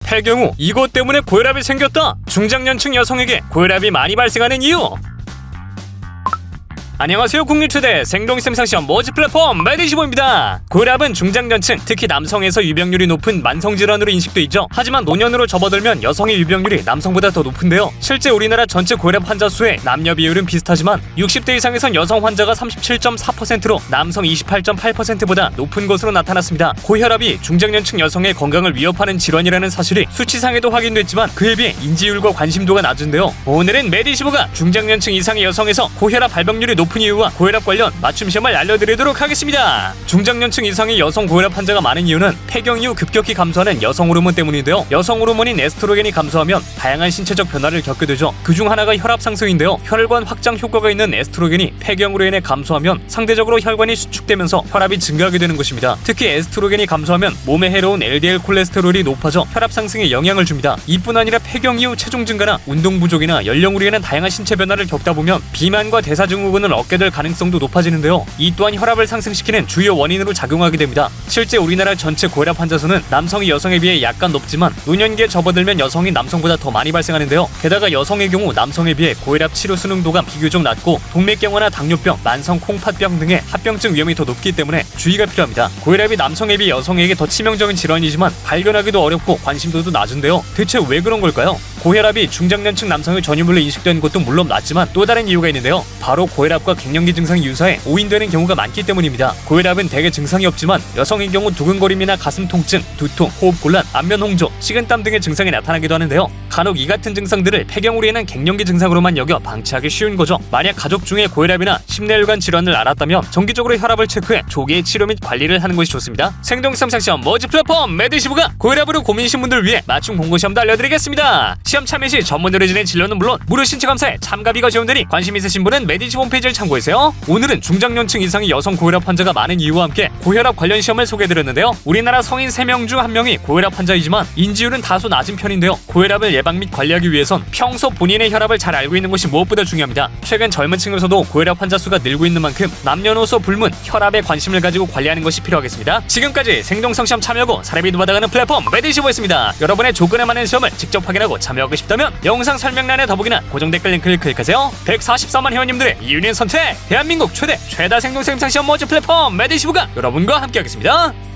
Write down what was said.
폐경후 이것 때문에 고혈압이 생겼다. 중장년층 여성에게 고혈압이 많이 발생하는 이유. 안녕하세요. 국립초대 생동심상시험 모집 플랫폼 메디시보입니다. 고혈압은 중장년층, 특히 남성에서 유병률이 높은 만성질환으로 인식돼 있죠. 하지만 노년으로 접어들면 여성의 유병률이 남성보다 더 높은데요. 실제 우리나라 전체 고혈압 환자 수의 남녀 비율은 비슷하지만 60대 이상에선 여성 환자가 37.4%로 남성 28.8%보다 높은 것으로 나타났습니다. 고혈압이 중장년층 여성의 건강을 위협하는 질환이라는 사실이 수치상에도 확인됐지만 그에 비해 인지율과 관심도가 낮은데요. 오늘은 메디시보가 중장년층 이상의 여성에서 고혈압 발병률이 높은 이유와 고혈압 관련 맞춤 시험을 알려드리도록 하겠습니다. 중장년층 이상의 여성 고혈압 환자가 많은 이유는 폐경 이후 급격히 감소하는 여성 호르몬 때문인데요. 여성 호르몬인 에스트로겐이 감소하면 다양한 신체적 변화를 겪게 되죠. 그중 하나가 혈압 상승인데요. 혈관 확장 효과가 있는 에스트로겐이 폐경으로 인해 감소하면 상대적으로 혈관이 수축되면서 혈압이 증가하게 되는 것입니다. 특히 에스트로겐이 감소하면 몸에 해로운 LDL 콜레스테롤이 높아져 혈압 상승에 영향을 줍니다. 이뿐 아니라 폐경 이후 체중 증가나 운동 부족이나 연령으로 인한 다양한 신체 변화를 겪다 보면 비만과 대사증후군을 얻게 될 가능성도 높아지는데요. 이 또한 혈압을 상승시키는 주요 원인으로 작용하게 됩니다. 실제 우리나라 전체 고혈압 환자 수는 남성이 여성에 비해 약간 높지만 노년기에 접어들면 여성이 남성보다 더 많이 발생하는데요. 게다가 여성의 경우 남성에 비해 고혈압 치료 수능도가 비교적 낮고 동맥경화나 당뇨병, 만성 콩팥병 등의 합병증 위험이 더 높기 때문에 주의가 필요합니다. 고혈압이 남성에 비해 여성에게 더 치명적인 질환이지만 발견하기도 어렵고 관심도도 낮은데요. 대체 왜 그런 걸까요? 고혈압이 중장년층 남성의 전유물로 인식되는 것도 물론 맞지만 또 다른 이유가 있는데요. 바로 고혈압과 갱년기 증상이 유사해 오인되는 경우가 많기 때문입니다. 고혈압은 대개 증상이 없지만 여성의 경우 두근거림이나 가슴 통증, 두통, 호흡 곤란, 안면 홍조, 식은땀 등의 증상이 나타나기도 하는데요. 간혹 이 같은 증상들을 폐경으로 인한 갱년기 증상으로만 여겨 방치하기 쉬운 거죠. 만약 가족 중에 고혈압이나 심뇌혈관 질환을 알았다면 정기적으로 혈압을 체크해 조기에 치료 및 관리를 하는 것이 좋습니다. 생동심상시험 모집 플랫폼 메디시보가 고혈압으로 고민이신 분들 위해 맞춤 공고시험도 알려드리겠습니다. 시험 참여 시 전문 의료진의 진료는 물론 무료 신체 감사에 참가비가 지원되니 관심 있으신 분은 메디시보 홈페이지를 참고해주세요. 오늘은 중장년층 이상의 여성 고혈압 환자가 많은 이유와 함께 고혈압 관련 시험을 소개해드렸는데요. 우리나라 성인 3명 중 1명이 고혈압 환자이지만 인지율은 다소 낮은 편인데요. 고혈압을 예방 및 관리하기 위해선 평소 본인의 혈압을 잘 알고 있는 것이 무엇보다 중요합니다. 최근 젊은 층에서도 고혈압 환자 수가 늘고 있는 만큼 남녀노소 불문 혈압에 관심을 가지고 관리하는 것이 필요하겠습니다. 지금까지 생동성 시험 참여하고 사례비도 받아가는 플랫폼 메디시보였습니다. 여러분의 조건에 맞는 시험을 직접 확인하고 참여하고 싶다면 영상 설명란에 더보기나 고정 댓글 링크를 클릭하세요. 144만 회원님들의 이윤인 선택, 대한민국 최다 생동생 시험 모집 플랫폼 메디시보가 여러분과 함께하겠습니다.